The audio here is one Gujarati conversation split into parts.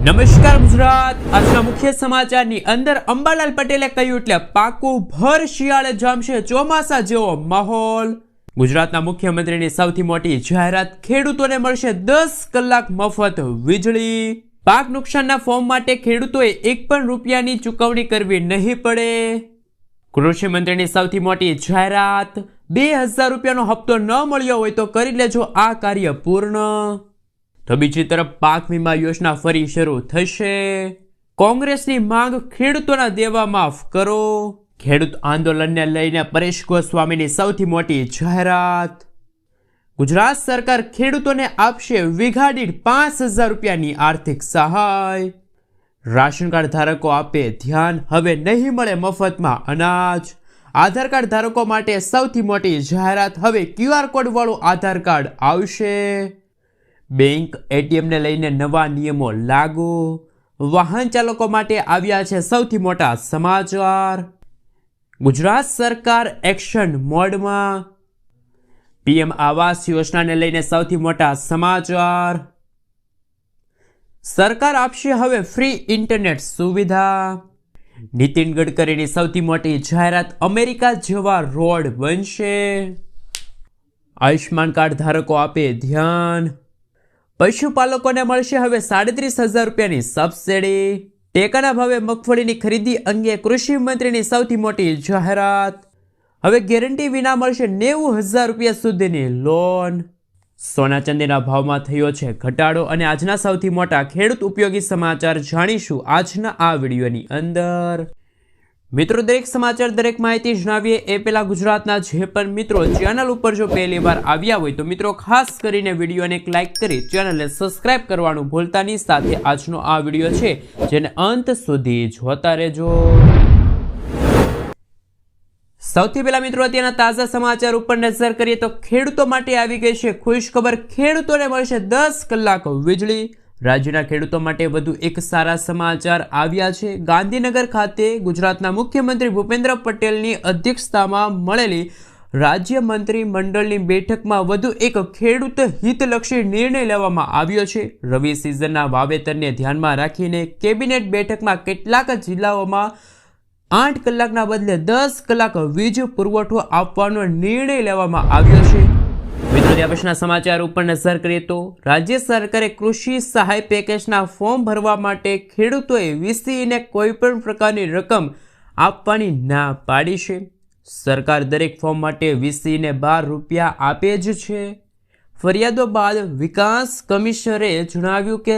નમસ્કાર ગુજરાત। આજના મુખ્ય સમાચારની અંદર અંબાલાલ પટેલે કહ્યું એટલે પાકું ભર શિયાળે જામશે ચોમાસા જેવો માહોલ। ગુજરાતના મુખ્યમંત્રીની સૌથી મોટી જાહેરાત, ખેડૂતોને મળશે 10 કલાક મફત વીજળી। પાક નુકસાનના ફોર્મ માટે ખેડૂતોએ એક પણ રૂપિયાની ચૂકવણી કરવી નહીં પડે। કૃષિ મંત્રીની સૌથી મોટી જાહેરાત, 2000 રૂપિયાનો હપ્તો ન મળ્યો હોય તો કરી લેજો આ કાર્ય પૂર્ણ। તો બીજી તરફ પાક વીમા યોજના ફરી શરૂ થશે। કોંગ્રેસની માંગ, ખેડૂતોના દેવા માફ કરો। ખેડૂત આંદોલનને લઈને પરેશ ગોસ્વામીની સૌથી મોટી જાહેરાત। ગુજરાત સરકાર ખેડૂતોને આપશે વીઘા દીઠ 5000 રૂપિયાની આર્થિક સહાય। રાશન કાર્ડ ધારકો આપે ધ્યાન, હવે નહીં મળે મફતમાં અનાજ। આધાર કાર્ડ ધારકો માટે સૌથી મોટી જાહેરાત, હવે QR કોડ વાળું આધાર કાર્ડ આવશે। બેંક એટીએમને લઈને નવા નિયમો લાગુ। વાહન ચાલકો માટે આવ્યા છે સૌથી મોટા સમાચાર। ગુજરાત સરકાર એક્શન મોડમાં। પીએમ આવાસ યોજનાને લઈને સૌથી મોટા સમાચાર। સરકાર આપશે હવે ફ્રી ઇન્ટરનેટ સુવિધા। નીતિન ગડકરીની સૌથી મોટી જાહેરાત, અમેરિકા જેવા રોડ બનશે। આયુષ્માન કાર્ડ ધારકો આપે ધ્યાન। પશુપાલકોને મળશે હવે 37000 રૂપિયાની સબસિડી। ટેકાના ભાવે મગફળીની ખરીદી અંગે કૃષિ મંત્રીની સૌથી મોટી જાહેરાત, હવે ગેરંટી વિના મળશે 90000 રૂપિયા સુધીની લોન। સોના ચાંદીના ભાવમાં થયો છે ઘટાડો અને આજના સૌથી મોટા ખેડૂત ઉપયોગી સમાચાર જાણીશું આજના આ વિડીયોની અંદર। મિત્રો, દરેક સમાચાર, દરેક માહિતી જણાવીએ એ પહેલા ગુજરાતના જે પણ મિત્રો ચેનલ ઉપર જો પહેલી વાર આવ્યા હોય તો મિત્રો ખાસ કરીને વિડીયોને એક લાઇક કરી ચેનલને સબસ્ક્રાઇબ કરવાનું ભૂલતા નહીં। સાથે આજનો આ વિડીયો છે જેને અંત સુધી જોતા રહેજો। સૌથી પહેલા મિત્રો અત્યારના તાજા સમાચાર ઉપર નજર કરીએ તો ખેડૂતો માટે આવી ગઈ છે ખુશ ખબર, ખેડૂતોને મળશે 10 કલાક વીજળી। રાજ્યના ખેડૂતો માટે વધુ એક સારા સમાચાર આવ્યા છે। ગાંધીનગર ખાતે ગુજરાતના મુખ્યમંત્રી ભૂપેન્દ્ર પટેલની અધ્યક્ષતામાં મળેલી રાજ્ય મંત્રી મંડળની બેઠકમાં વધુ એક ખેડૂત હિતલક્ષી નિર્ણય લેવામાં આવ્યો છે। રવિ સિઝનના વાવેતરને ધ્યાનમાં રાખીને કેબિનેટ બેઠકમાં કેટલાક જિલ્લાઓમાં 8 કલાકના બદલે 10 કલાક વીજ પુરવઠો આપવાનો નિર્ણય લેવામાં આવ્યો છે। મિત્રો, ત્યાં પછીના સમાચાર ઉપર નજર કરીએ તો રાજ્ય સરકારે કૃષિ સહાય પેકેજના ફોર્મ ભરવા માટે ખેડૂતોએ વીસીઈને કોઈ પણ પ્રકારની રકમ આપવાની ના પાડી છે। સરકાર દરેક ફોર્મ માટે વીસીઈને 12 રૂપિયા આપે જ છે। ફરિયાદો બાદ વિકાસ કમિશનરે જણાવ્યું કે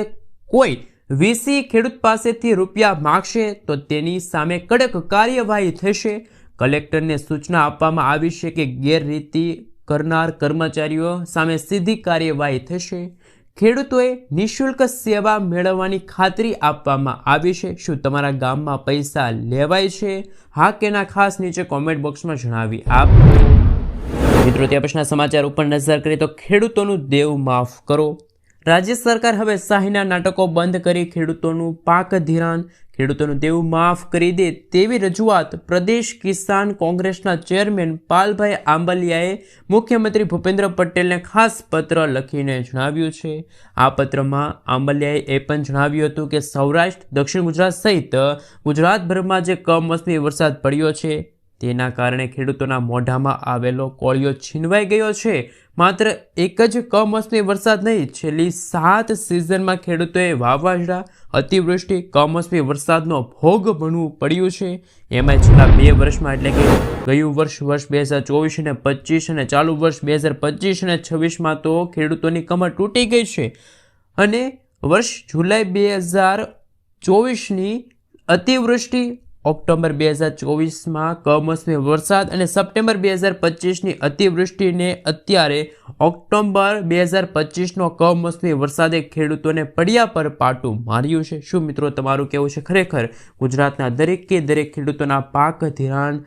કોઈ વીસી ખેડૂત પાસેથી રૂપિયા માગશે તો તેની સામે કડક કાર્યવાહી થશે। કલેક્ટરને સૂચના આપવામાં આવી છે કે ગેરરીતિ કરનાર કર્મચારીઓ સામે સીધી કાર્યવાહી થશે। ખેડૂતોએ નિઃશુલ્ક સેવા મેળવવાની ખાતરી આપવામાં આવી છે। શું તમારા ગામમાં પૈસા લેવાય છે? હા કે ના? ખાસ નીચે કોમેન્ટ બોક્સમાં જણાવી આપો। મિત્રો, ત્યાં પછીના સમાચાર ઉપર નજર કરીએ તો ખેડૂતોનું દેવું માફ કરો। રાજ્ય સરકાર હવે શાહીના નાટકો બંધ કરી ખેડૂતોનું પાક ધિરાણ, ખેડૂતોનું દેવું માફ કરી દે તેવી રજૂઆત પ્રદેશ કિસાન કોંગ્રેસના ચેરમેન પાલભાઈ આંબલિયાએ મુખ્યમંત્રી ભૂપેન્દ્ર પટેલને ખાસ પત્ર લખીને જણાવ્યું છે। આ પત્રમાં આંબલિયાએ એ પણ જણાવ્યું હતું કે સૌરાષ્ટ્ર, દક્ષિણ ગુજરાત સહિત ગુજરાતભરમાં જે કમોસમી વરસાદ પડ્યો છે તેના કારણે ખેડૂતોના મોઢામાં આવેલો કોળિયો છીનવાઈ ગયો છે। માત્ર એક જ કમોસમી વરસાદ નહીં, છેલ્લી 7 સિઝનમાં ખેડૂતોએ વાવાઝોડા, અતિવૃષ્ટિ, કમોસમી વરસાદનો ભોગ બનવું પડ્યું છે। એમાં છેલ્લા 2 વર્ષમાં એટલે કે ગયું વર્ષ 2024 અને 25 અને ચાલુ વર્ષ 2025 અને 26માં તો ખેડૂતોની કમર તૂટી ગઈ છે। અને વર્ષ જુલાઈ 2024ની અતિવૃષ્ટિ, ઓક્ટોબર 2024માં કમોસમી વરસાદ અને સપ્ટેમ્બર 2025ની અતિવૃષ્ટિને અત્યારે ઓક્ટોબર 2025નો કમોસમી વરસાદે ખેડૂતોને પડ્યા પર પાટું માર્યું છે। શું મિત્રો તમારું કહેવું છે? ખરેખર ગુજરાતના દરેકે દરેક ખેડૂતોના પાક ધિરાણ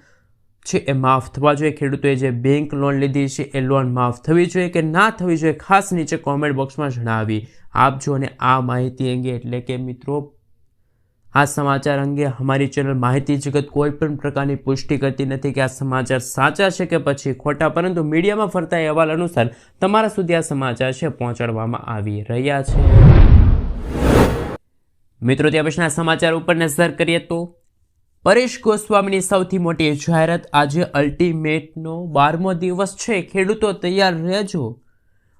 છે એ માફ થવા જોઈએ। ખેડૂતોએ જે બેંક લોન લીધી છે એ લોન માફ થવી જોઈએ કે ના થવી જોઈએ? ખાસ નીચે કોમેન્ટ બોક્સમાં જણાવી આપજો। અને આ માહિતી અંગે એટલે કે મિત્રો આ સમાચાર અંગે અમારી ચેનલ માહિતી જગત કોઈ પણ પ્રકારની પુષ્ટિ કરતી નથી કે આ સમાચાર સાચા છે કે પછી ખોટા, પરંતુ મીડિયામાં ફરતા અહેવાલ અનુસાર તમારા સુધી આ સમાચાર છે પહોંચાડવામાં આવી રહ્યા છે। મિત્રો, ત્યાં પછીના સમાચાર ઉપર નજર કરીએ તો પરેશ ગોસ્વામીની સૌથી મોટી જાહેરાત. આજે અલ્ટિમેટનો 12મો દિવસ છે. ખેડૂતો તૈયાર રહેજો.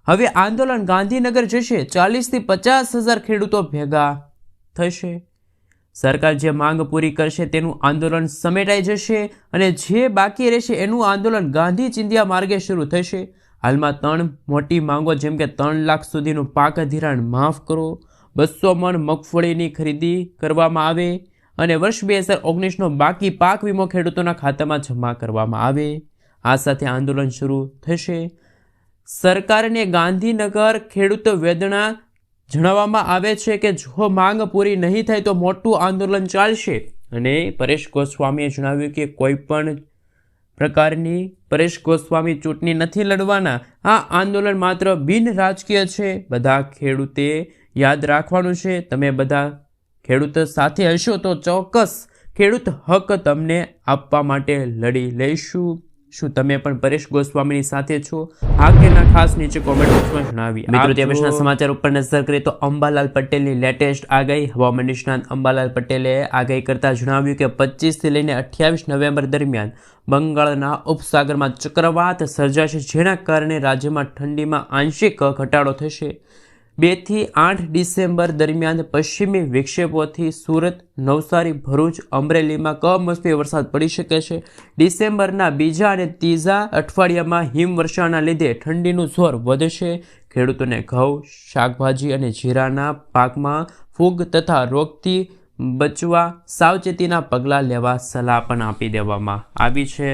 હવે આંદોલન ગાંધીનગર જશે. 40,000 થી 50,000 ખેડૂતો ભેગા થશે. સરકાર જે માંગ પૂરી કરશે તેનું આંદોલન સમેટાઈ જશે અને જે બાકી રહેશે એનું આંદોલન ગાંધી ચિંધ્યા માર્ગે શરૂ થશે. હાલમાં 3 મોટી માંગો જેમ કે 3 લાખ સુધીનું પાક ધિરાણ માફ કરો, 200 મણ મગફળીની ખરીદી કરવામાં આવે અને વર્ષ 2019નો બાકી પાક વીમો ખેડૂતોના ખાતામાં જમા કરવામાં આવે. આ સાથે આંદોલન શરૂ થશે. સરકારને ગાંધીનગર ખેડૂતો વેદના જણાવવામાં આવે છે કે જો માંગ પૂરી નહીં થાય તો મોટું આંદોલન ચાલશે. અને પરેશ ગોસ્વામીએ જણાવ્યું કે કોઈ પણ પ્રકારની પરેશ ગોસ્વામી ચૂંટણી નથી લડવાના. આ આંદોલન માત્ર બિન રાજકીય છે. બધા ખેડૂતે યાદ રાખવાનું છે, તમે બધા ખેડૂત સાથે હશો તો ચોક્કસ ખેડૂત હક તમને આપવા માટે લડી લઈશું. શું તમે પણ પરેશ ગોસ્વામીની સાથે છો? હા કે ના, ખાસ નીચે કોમેન્ટ બોક્સમાં જણાવી. મિત્રો, ત્યાં પછીના સમાચાર ઉપર નજર કરીએ તો અંબાલાલ પટેલની લેટેસ્ટ આગાહી. હવામાન નિષ્ણાત અંબાલાલ પટેલે આગાહી કરતા જણાવ્યું કે 25 થી લઈને 28 નવેમ્બર દરમિયાન બંગાળના ઉપસાગરમાં ચક્રવાત સર્જાશે, જેના કારણે રાજ્યમાં ઠંડીમાં આંશિક ઘટાડો થશે. 2 થી 8 ડિસેમ્બર દરમિયાન પશ્ચિમી વિક્ષેપોથી સુરત, નવસારી, ભરૂચ, અમરેલીમાં કમોસમી વરસાદ પડી શકે છે. ડિસેમ્બરના બીજા અને ત્રીજા અઠવાડિયામાં હિમવર્ષાના લીધે ઠંડીનું જોર વધશે. ખેડૂતોને ઘઉં, શાકભાજી અને જીરાના પાકમાં ફૂગ તથા રોગથી બચવા સાવચેતીના પગલાં લેવા સલાહ પણ આપી દેવામાં આવી છે.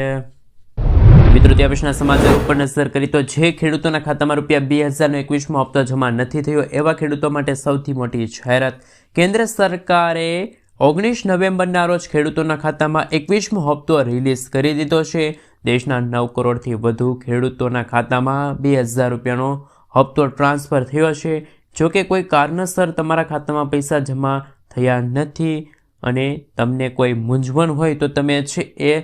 મિત્રો, ત્યાં પછીના સમાચાર ઉપર નજર કરી તો જે ખેડૂતોના ખાતામાં ₹2021નો હપ્તો જમા નથી થયો એવા ખેડૂતો માટે સૌથી મોટી જાહેરાત. કેન્દ્ર સરકારે 19 નવેમ્બરના રોજ ખેડૂતોના ખાતામાં 21મો હપ્તો રિલીઝ કરી દીધો છે. દેશના 9 કરોડથી વધુ ખેડૂતોના ખાતામાં ₹2,000નો હપ્તો ટ્રાન્સફર થયો છે. જોકે કોઈ કારણસર તમારા ખાતામાં પૈસા જમા થયા નથી અને તમને કોઈ મૂંઝવણ હોય તો તમે છે એ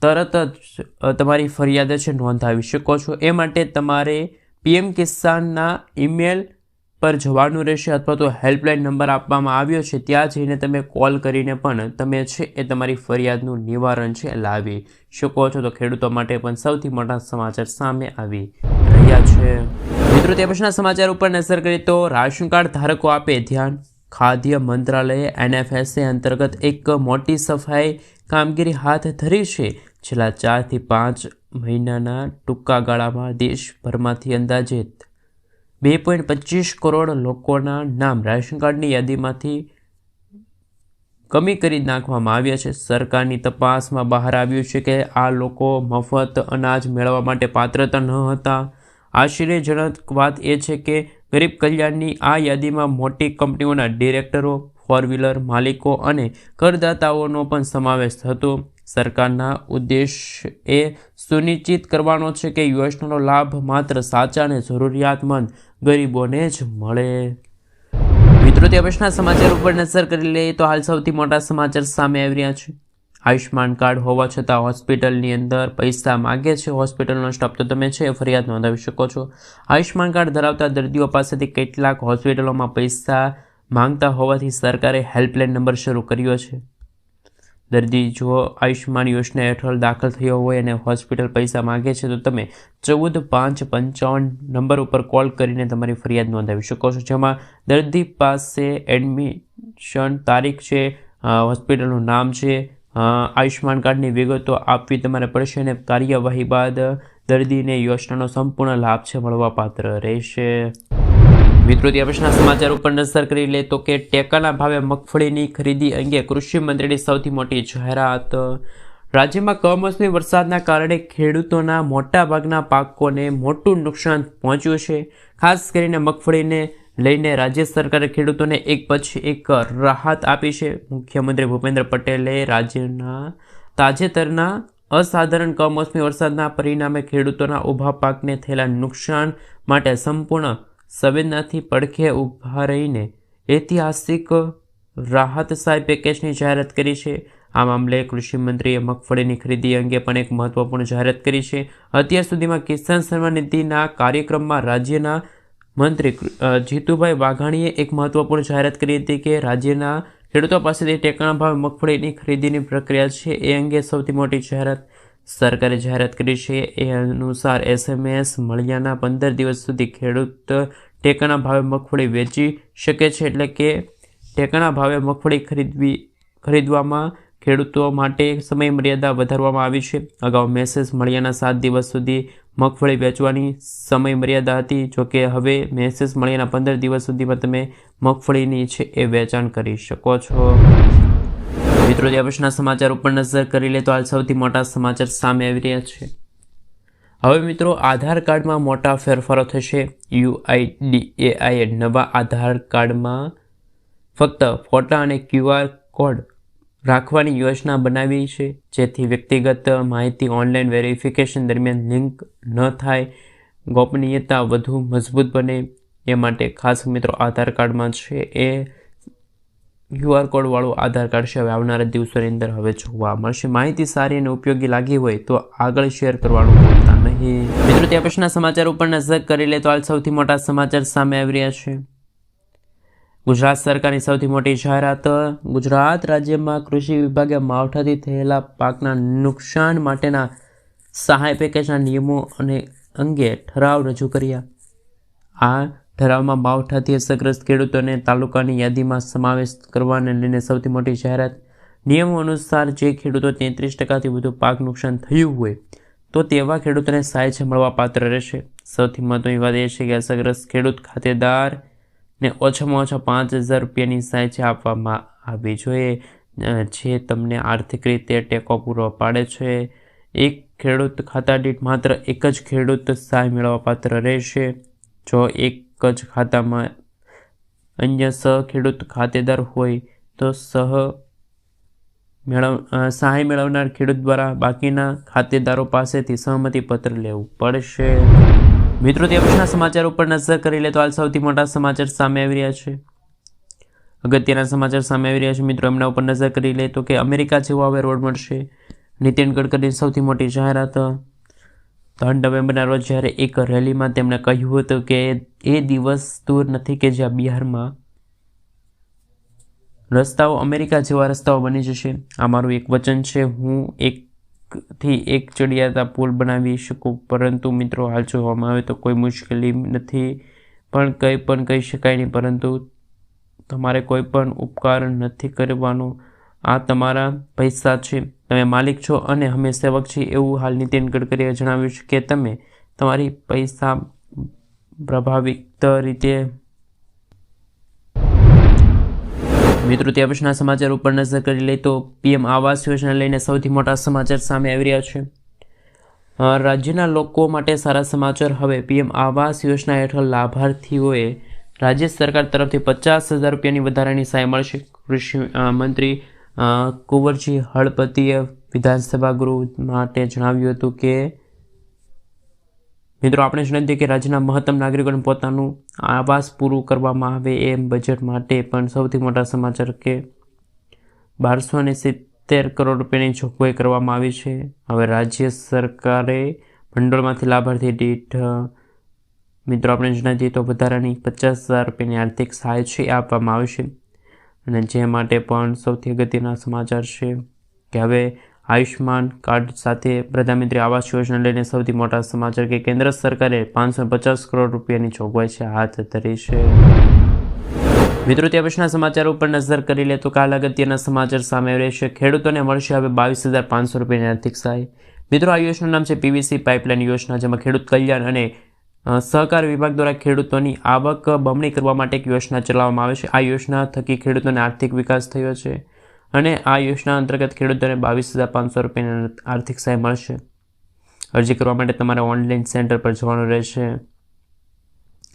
તરત જ તમારી ફરિયાદ છે નોંધાવી શકો છો. એ માટે તમારે PM કિસાનના ઈમેલ પર જવાનું રહેશે અથવા તો હેલ્પલાઇન નંબર આપવામાં આવ્યો છે, ત્યાં જઈને તમે કોલ કરીને પણ તમે છે એ તમારી ફરિયાદનું નિવારણ છે લાવી શકો છો. તો ખેડૂતો માટે પણ સૌથી મોટા સમાચાર સામે આવી રહ્યા છે. મિત્રો, તે પછીના સમાચાર ઉપર નજર કરીએ તો રાશન કાર્ડ ધારકો આપે ધ્યાન. ખાદ્ય મંત્રાલયે NFSA અંતર્ગત એક મોટી સફાઈ કામગીરી હાથ ધરી છે. છેલ્લા 4 થી 5 મહિનાના ટૂંકા ગાળામાં દેશભરમાંથી અંદાજિત 2.25 કરોડ લોકોના નામ રાશન કાર્ડની યાદીમાંથી કમી કરી નાખવામાં આવ્યા છે. સરકારની તપાસમાં બહાર આવ્યું છે કે આ લોકો મફત અનાજ મેળવવા માટે પાત્ર ન હતા. આશ્ચર્યજનક વાત એ છે કે ગરીબ કલ્યાણની આ યાદીમાં મોટી કંપનીઓના ડિરેક્ટરો, ફોર વ્હીલર માલિકો અને કરદાતાઓનો પણ સમાવેશ થતો. સરકારના ઉદ્દેશ એ સુનિશ્ચિત કરવાનો છે કે યોજનાનો લાભ માત્ર સાચા અને જરૂરિયાતમંદ ગરીબોને જ મળે. મિત્રો, તે પછીના સમાચાર ઉપર નજર કરી લઈએ તો હાલ સૌથી મોટા સમાચાર સામે આવી રહ્યા છે. આયુષ્માન કાર્ડ હોવા છતાં હોસ્પિટલની અંદર પૈસા માગે છે હોસ્પિટલનો સ્ટાફ, તો તમે છે ફરિયાદ નોંધાવી શકો છો. આયુષ્માન કાર્ડ ધરાવતા દર્દીઓ પાસેથી કેટલાક હોસ્પિટલોમાં પૈસા માંગતા હોવાથી સરકારે હેલ્પલાઇન નંબર શરૂ કર્યો છે. દર્દી જો આયુષ્માન યોજના હેઠળ દાખલ થયો હોય અને હોસ્પિટલ પૈસા માગે છે તો તમે 14,555 નંબર ઉપર કોલ કરીને તમારી ફરિયાદ નોંધાવી શકો છો, જેમાં દર્દી પાસે એડમિશન તારીખ છે, હોસ્પિટલનું નામ છે, આયુષ્માન કાર્ડની વિગતો આપવી તમારે પડશે અને કાર્યવાહી બાદ દર્દીને યોજનાનો સંપૂર્ણ લાભ છે મળવાપાત્ર રહેશે. મિત્રો, ત્યાં પછીના સમાચાર ઉપર નજર કરી લે તો કે ટેકાના ભાવે મગફળીની ખરીદી અંગે કૃષિ મંત્રીની સૌથી મોટી જાહેરાત. રાજ્યમાં કમોસમી વરસાદના કારણે ખેડૂતોના મોટાભાગના પાકોને મોટું નુકસાન પહોંચ્યું છે. ખાસ કરીને મગફળીને લઈને રાજ્ય સરકારે ખેડૂતોને એક પછી એક રાહત આપી છે. મુખ્યમંત્રી ભૂપેન્દ્ર પટેલે રાજ્યના તાજેતરના અસાધારણ કમોસમી વરસાદના પરિણામે ખેડૂતોના ઊભા પાકને થયેલા નુકસાન માટે સંપૂર્ણ સંવેદનાથી પડખે ઊભા રહીને ઐતિહાસિક રાહત સહાય પેકેજની જાહેરાત કરી છે. આ મામલે કૃષિમંત્રીએ મગફળીની ખરીદી અંગે પણ એક મહત્વપૂર્ણ જાહેરાત કરી છે. અત્યાર સુધીમાં કિસાન સન્માન નિધિના કાર્યક્રમમાં રાજ્યના મંત્રી જીતુભાઈ વાઘાણીએ એક મહત્વપૂર્ણ જાહેરાત કરી હતી કે રાજ્યના ખેડૂતો પાસેથી ટેકાના ભાવે મગફળીની ખરીદીની પ્રક્રિયા છે. એ અંગે સૌથી મોટી જાહેરાત સરકારે જાહેરાત કરી છે. એ અનુસાર SMS મળ્યાના 15 દિવસ સુધી ખેડૂત ટેકાના ભાવે મગફળી વેચી શકે છે. એટલે કે ટેકાના ભાવે મગફળી ખરીદવામાં ખેડૂતો માટે સમય મર્યાદા વધારવામાં આવી છે. અગાઉ મેસેજ મળ્યાના 7 દિવસ સુધી મગફળી વેચવાની સમય મર્યાદા હતી. જોકે હવે મેસેજ મળ્યાના 15 દિવસ સુધીમાં તમે મગફળીની છે એ વેચાણ કરી શકો છો. મિત્રો, ત્યાં પછીના સમાચાર ઉપર નજર કરી લે તો હાલ સૌથી મોટા સમાચાર સામે આવી રહ્યા છે. હવે મિત્રો, આધાર કાર્ડમાં મોટા ફેરફારો થશે. UIDAIએ નવા આધાર કાર્ડમાં ફક્ત ફોટા અને QR કોડ રાખવાની યોજના બનાવી છે, જેથી વ્યક્તિગત માહિતી ઓનલાઈન વેરિફિકેશન દરમિયાન લિંક ન થાય, ગોપનીયતા વધુ મજબૂત બને. એ માટે ખાસ મિત્રો આધાર કાર્ડમાં છે એ QR કોડવાળું આધાર કાર્ડ છે હવે આવનારા દિવસોની અંદર હવે જોવા મળશે. માહિતી સારી અને ઉપયોગી લાગી હોય તો આગળ શેર કરવાનું ભૂલતા નહીં. મિત્રો, ત્યાં પછીના સમાચાર ઉપર નજર કરી લે તો હાલ સૌથી મોટા સમાચાર સામે આવી રહ્યા છે. ગુજરાત સરકારની સૌથી મોટી જાહેરાત. ગુજરાત રાજ્યમાં કૃષિ વિભાગે માવઠાથી થયેલા પાકના નુકસાન માટેના સહાય પેકેજના નિયમો અને અંગે ઠરાવ રજૂ કર્યા. આ ઠરાવમાં માવઠાથી અસરગ્રસ્ત ખેડૂતોને તાલુકાની યાદીમાં સમાવેશ કરવાને લઈને સૌથી મોટી જાહેરાત. નિયમો અનુસાર જે ખેડૂતો 33%થી વધુ પાક નુકસાન થયું હોય તો તેવા ખેડૂતોને સહાય મળવા પાત્ર રહેશે. સૌથી મહત્વની વાત એ છે કે અસરગ્રસ્ત ખેડૂત ખાતેદાર ને ઓછામાં ઓછા 5,000 રૂપિયાની સહાય આપવામાં આવવી જોઈએ, જે તમને આર્થિક રીતે ટેકો પૂરો પાડે છે. એક ખેડૂત ખાતા દીઠ માત્ર એક જ ખેડૂત સહાય મેળવવા પાત્ર રહેશે. જો એક જ ખાતામાં અન્ય ખેડૂત ખાતેદાર હોય તો સહાય મેળવનાર ખેડૂત દ્વારા બાકીના ખાતેદારો પાસેથી સહમતિ પત્ર લેવું પડશે. મિત્રો, તે પછીના સમાચાર ઉપર નજર કરી લે તો હાલ સૌથી મોટા સમાચાર સામે આવી રહ્યા છે. અગત્યના સમાચાર સામે આવી રહ્યા છે મિત્રો, એમના ઉપર નજર કરી લે તો કે અમેરિકા જેવો હવે રોડ મળશે. નીતિન ગડકરીની સૌથી મોટી જાહેરાત. 3 નવેમ્બરના રોજ જ્યારે એક રેલીમાં તેમણે કહ્યું હતું કે એ દિવસ દૂર નથી કે જ્યાં બિહારમાં રસ્તાઓ અમેરિકા જેવા રસ્તાઓ બની જશે. આ મારું એક વચન છે. હું એકથી એક ચડિયાતા પુલ બનાવી શકું. પરંતુ મિત્રો, હાલ જોવામાં આવે તો કોઈ મુશ્કેલી નથી, પણ કંઈ પણ કહી શકાય નહીં. પરંતુ તમારે કોઈ પણ ઉપકાર નથી કરવાનો. આ તમારા પૈસા છે, તમે માલિક છો અને અમે સેવક છીએ, એવું હાલ નીતિન ગડકરીએ જણાવ્યું છે કે તમે તમારી પૈસા પ્રભાવિત રીતે. મિત્રો, ત્યાં પછીના સમાચાર ઉપર નજર કરી લઈએ તો PM આવાસ યોજના લઈને સૌથી મોટા સમાચાર સામે આવી રહ્યા છે. રાજ્યના લોકો માટે સારા સમાચાર. હવે PM આવાસ યોજના હેઠળ લાભાર્થીઓએ રાજ્ય સરકાર તરફથી 50,000 રૂપિયાની વધારાની સહાય મળશે. કૃષિ મંત્રી કુંવરજી હળપતિએ વિધાનસભા ગૃહ માટે જણાવ્યું હતું કે મિત્રો, આપણે જણાવીએ કે રાજ્યના મહત્તમ નાગરિકોને પોતાનું આવાસ પૂરું કરવામાં આવે એમ બજેટ માટે પણ સૌથી મોટા સમાચાર કે 1270 કરોડ રૂપિયાની જોગવાઈ કરવામાં આવી છે. હવે રાજ્ય સરકારે ભંડોળમાંથી લાભાર્થી દીઠ મિત્રો આપણે જણાવીએ તો વધારાની 50,000 રૂપિયાની આર્થિક સહાય છે આપવામાં આવશે. અને જે માટે પણ સૌથી અગત્યના સમાચાર છે કે હવે આયુષ્માન કાર્ડ સાથે પ્રધાનમંત્રી આવાસ યોજના લઈને સૌથી મોટા સમાચાર કે કેન્દ્ર સરકારે 550 કરોડ રૂપિયાની જોગવાઈ છે હાથ ધરી છે. મિત્રો, ત્યાં પછીના સમાચાર ઉપર નજર કરી લે તો કાલ અગત્યના સમાચાર સામે રહેશે. ખેડૂતોને મળશે હવે 22,500 રૂપિયાની આર્થિક સહાય. મિત્રો, આ યોજનાનું નામ છે PVC પાઇપલાઇન યોજના, જેમાં ખેડૂત કલ્યાણ અને સહકાર વિભાગ દ્વારા ખેડૂતોની આવક બમણી કરવા માટે એક યોજના ચલાવવામાં આવે છે. આ યોજના થકી ખેડૂતોને આર્થિક વિકાસ થયો છે અને આ યોજના અંતર્ગત ખેડૂતોને 22,500 રૂપિયાની આર્થિક સહાય મળશે. અરજી કરવા માટે તમારે ઓનલાઈન સેન્ટર પર જવાનું રહેશે.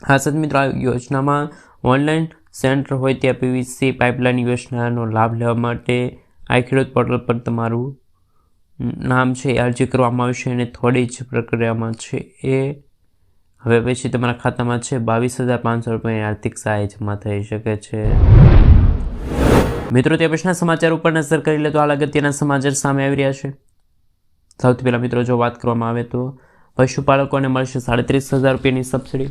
હા સાથે મિત્રો, આ યોજનામાં ઓનલાઈન સેન્ટર હોય ત્યાં PVC પાઇપલાઇન યોજનાનો લાભ લેવા માટે આ ખેડૂત પોર્ટલ પર તમારું નામ છે એ અરજી કરવામાં આવશે અને થોડી જ પ્રક્રિયામાં છે એ હવે પછી તમારા ખાતામાં છે 22,500 રૂપિયાની આર્થિક સહાય જમા થઈ શકે છે. મિત્રો, તે પછીના સમાચાર ઉપર નજર કરી લે તો હાલ અગત્યના સમાચાર સામે આવી રહ્યા છે. સૌથી પહેલાં મિત્રો, જો વાત કરવામાં આવે તો પશુપાલકોને મળશે 37,000 રૂપિયાની સબસિડી.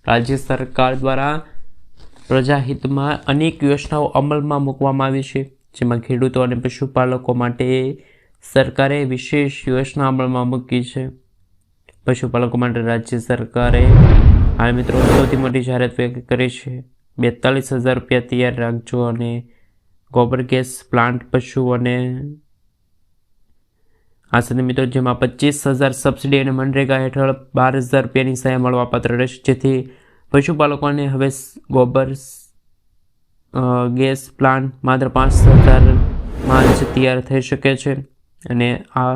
રાજ્ય સરકાર દ્વારા પ્રજાહિતમાં અનેક યોજનાઓ અમલમાં મૂકવામાં આવી છે, જેમાં ખેડૂતો અને પશુપાલકો માટે સરકારે વિશેષ યોજના અમલમાં મૂકી છે. પશુપાલકો માટે રાજ્ય સરકારે હાલ મિત્રો સૌથી મોટી જાહેરાત કરી છે. 42,000 રૂપિયા તૈયાર રાખજો અને ગોબર ગેસ પ્લાન્ટ પશુઓને આ સાથે મિત્રો જેમાં 25,000 સબસિડી અને મનરેગા હેઠળ 12,000 રૂપિયાની સહાય મળવાપાત્ર રહેશે, જેથી પશુપાલકોને હવે ગોબર ગેસ પ્લાન્ટ માત્ર 5,000માં જ તૈયાર થઈ શકે છે. અને આ